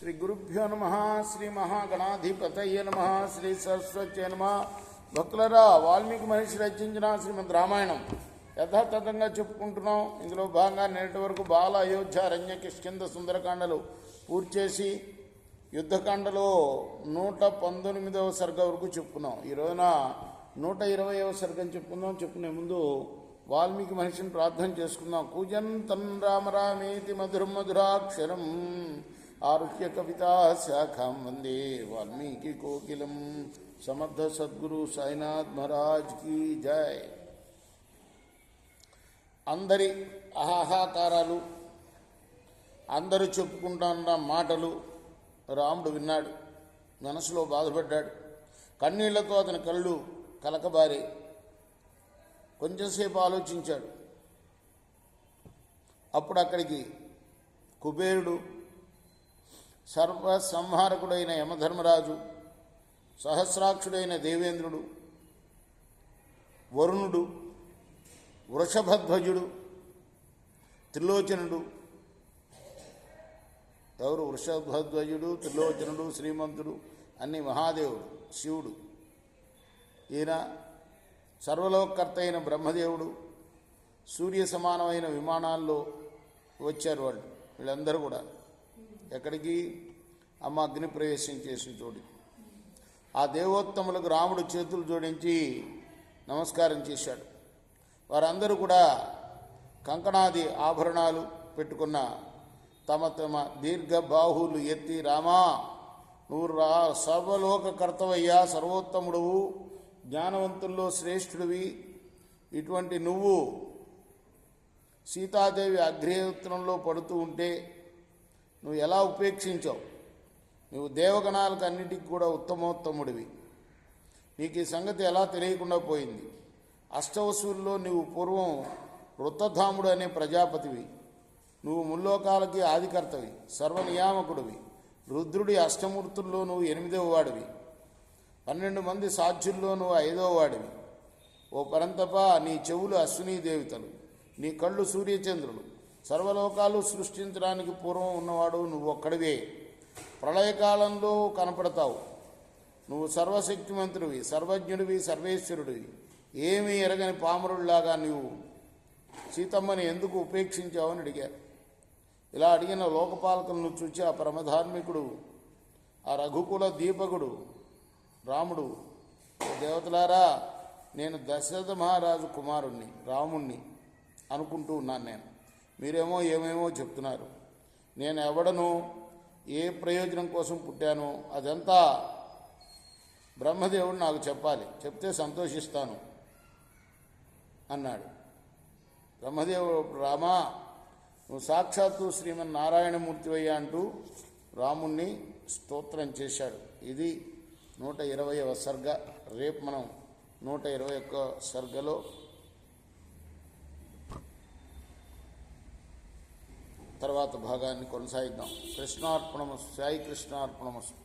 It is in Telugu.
శ్రీ గురుభ్యో నమ. శ్రీ మహాగణాధిపతయ నమ. శ్రీ సరస్వత్యై నమ. భక్తులరా, వాల్మీకి మహర్షి రచించిన శ్రీమద్ రామాయణం యథాతథంగా చెప్పుకుంటున్నాం. ఇందులో భాగంగా నేటి వరకు బాల, అయోధ్య, అరణ్య, కిష్కింధ, సుందరకాండలు పూర్తి చేసి యుద్ధకాండలో 119వ సర్గ వరకు చెప్పుకున్నాం. ఈ రోజున 120వ సర్గం చెప్పుకుందాం. చెప్పుకునే ముందు వాల్మీకి మహర్షిని ప్రార్థన చేసుకుందాం. కూజంతం రామ రామేతి మధురం మధురాక్షరం ఆరుహ్య కవితా శాఖాం వందే వాల్మీకి కోకిలం. సమర్థ సద్గురు సాయినాథ్ మహారాజ్ की జై. అందరి ఆహాకారాలు, అందరూ చెప్పుకుంటున్న మాటలు రాముడు విన్నాడు. మనసులో బాధపడ్డాడు. కన్నీళ్లతో అతని కళ్ళు కలకబారి కొంచెంసేపు ఆలోచించాడు. అప్పుడు అక్కడికి కుబేరుడు, సర్వ సంహారకుడైన యమధర్మరాజు, సహస్రాక్షుడైన దేవేంద్రుడు, వరుణుడు, వృషభధ్వజుడు, త్రిలోచనుడు. ఎవరు? వృషభధ్వజుడు, త్రిలోచనుడు, శ్రీమంతుడు అన్ని మహాదేవుడు, శివుడు. ఈయన సర్వలోకకర్త అయిన బ్రహ్మదేవుడు. సూర్య సమానమైన విమానాల్లో వచ్చారు వాళ్ళు. వీళ్ళందరూ కూడా ఎక్కడికి? అమ్మ అగ్ని ప్రవేశం చేసిన చోటు. ఆ దేవోత్తములకు రాముడు చేతులు జోడించి నమస్కారం చేశాడు. వారందరూ కూడా కంకణాది ఆభరణాలు పెట్టుకున్న తమ తమ దీర్ఘ బాహువులు ఎత్తి, రామా, నువ్వు సర్వలోకకర్తవయ్యా, సర్వోత్తముడువు, జ్ఞానవంతుల్లో శ్రేష్ఠుడివి. ఇటువంటి నువ్వు సీతాదేవి అగ్నిహోత్రంలో పడుతూ ఉంటే నువ్వు ఎలా ఉపేక్షించావు? నువ్వు దేవగణాలకు అన్నిటికీ కూడా ఉత్తమోత్తముడివి. నీకు ఈ సంగతి ఎలా తెలియకుండా పోయింది? అష్టవసుల్లో నువ్వు పూర్వం వృత్తధాముడు అనే ప్రజాపతివి. నువ్వు ముల్లోకాలకి ఆదికర్తవి, సర్వనియామకుడివి. రుద్రుడి అష్టమూర్తుల్లో నువ్వు 8వ వాడివి. 12 మంది సాధ్యుల్లో నువ్వు 5వ వాడివి. ఓ పరంతప, నీ చెవులు అశ్వినీ దేవతలు, నీ కళ్ళు సూర్యచంద్రులు. సర్వలోకాలు సృష్టించడానికి పూర్వం ఉన్నవాడు నువ్వు ఒక్కడివే. ప్రళయకాలంలో కనపడతావు. నువ్వు సర్వశక్తిమంతుడివి, సర్వజ్ఞుడివి, సర్వేశ్వరుడివి. ఏమీ ఎరగని పామరుడిలాగా నువ్వు సీతమ్మని ఎందుకు ఉపేక్షించావని అడిగారు. ఇలా అడిగిన లోకపాలకులను చూచి ఆ పరమధార్మికుడు, ఆ రఘుకుల దీపకుడు రాముడు, దేవతలారా, నేను దశరథ మహారాజు కుమారుణ్ణి, రాముణ్ణి అనుకుంటూ ఉన్నాను. నేను మీరేమో ఏమేమో చెప్తున్నారు. నేను ఎవడను, ఏ ప్రయోజనం కోసం పుట్టానో అదంతా బ్రహ్మదేవుడు నాకు చెప్పాలి. చెప్తే సంతోషిస్తాను అన్నాడు. బ్రహ్మదేవుడు, రామా, నువ్వు సాక్షాత్తు శ్రీమన్నారాయణమూర్తివయ్యా అంటూ రాముణ్ణి స్తోత్రం చేశాడు. ఇది 120వ సర్గ. రేపు మనం 121వ సర్గలో తర్వాత భాగాన్ని కొనసాగిద్దాం. కృష్ణార్పణమస్తు. సాయి కృష్ణార్పణమస్తు.